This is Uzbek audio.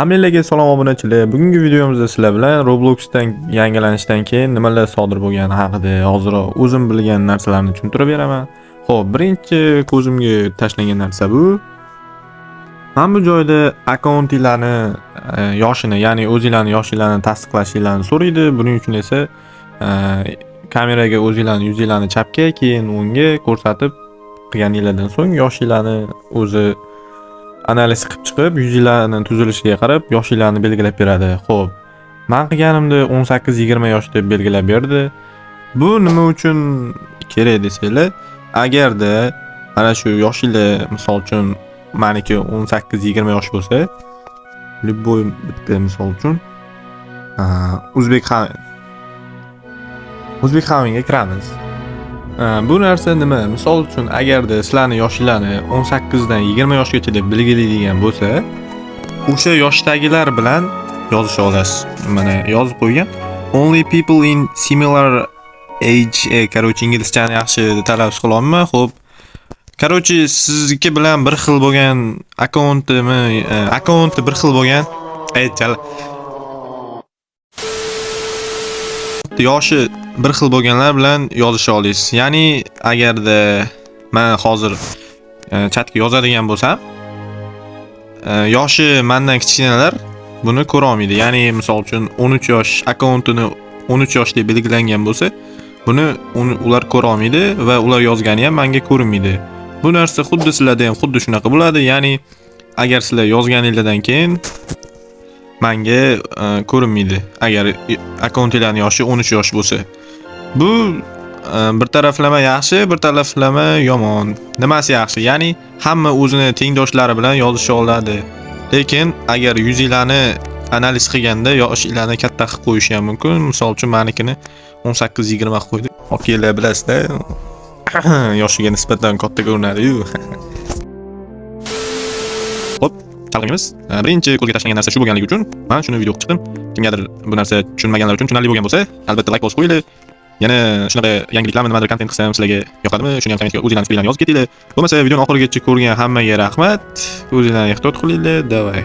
Hammalarga salom obunachilar. Bugungi videomizda sizlar bilan Robloxdan yangilanishdan keyin nimalar sodir bo'lgani haqida hozirroq o'zim bilgan narsalarni tushuntirib beraman. Xo'p, birinchi ko'zimga tashlangan narsa bu. Mana bu joyda akkauntinglarni yoshini, ya'ni o'zingizlarning yoshinglarni tasdiqlashingizni so'raydi. Buning uchun esa kameraga o'zingizlarning yuzinglarni chapga, keyin o'ngga ko'rsatib qilganingizdan so'ng yoshinglarni o'zi analiz qilib chiqib, yuzinglarni tuzilishiga qarab yoshinglarni belgilab beradi. Xo'p, men qilganimda 18-20 yosh deb belgilab berdi. Bu nima uchun kerak desanglar, agarda mana shu yoshinglar, misol uchun meniki 18-20 yosh bo'lsa, любой bitta misol uchun O'zbek Havingga kiramiz. Bu narsa nima? Misol uchun agarda sizlarning yoshinglarni 18 dan 20 yoshgacha deb belgilaydigan bo'lsa, o'sha yoshdagilar bilan yozisha olasiz. Mana yozib qo'ygan. Only people in similar age. Короче, inglizchani yaxshi talaffuz qila olmayman. Xo'p. Короче, sizniki bilan bir xil bo'lgan akkaunti bir xil bo'lgan yoshi bir xil bo'lganlar bilan yozisha olasiz. Ya'ni agarda men hozir chatga yozadigan bo'lsam, yoshi mendan kichkinalar buni ko'ra olmaydi. Ya'ni misol uchun 13 yosh akkauntini 13 yosh deb belgilangan bo'lsa, buni ular ko'ra olmaydi va ular yozgani ham menga ko'rinmaydi. Bu narsa xuddi sizlarda ham xuddi shunaqa bo'ladi. Ya'ni agar sizlar yozganingizdan keyin menga ko'rinmaydi agar akkauntinglarning yoshi 13 yosh bo'lsa. Bu bir taraflama yaxshi, bir taraflama yomon. Nimasi yaxshi? Ya'ni hamma o'zini tengdoshlari bilan yozisha oladi. Lekin agar yuzinglarni analiz qilganda yoshinglarni katta qilib qo'yish ham mumkin. Misol uchun menikini 18-20 qo'ydi. Okeylar bilasizlar. Yoshiga nisbatan katta ko'rinadi-yu. Hop, chalg'imiz. Birinchi ko'zga tashlangan narsa shu bo'lganligi uchun men shuni video qilib chiqdim. Kimgadir bu narsa tushunmaganlar uchun tushunarli bo'lgan bo'lsa, albatta like bosib qo'yinglar. Yana shunaqa yangiliklarni nimadir kontent qilsam sizlarga yoqadimi? Shuni ham kommentga o'zingizlarning fikrlaringizni yozib ketinglar. Bo'lmasa videoni oxirigacha ko'rgan hammaga rahmat. O'zinglarni ehtiyot qilinglar. Davay.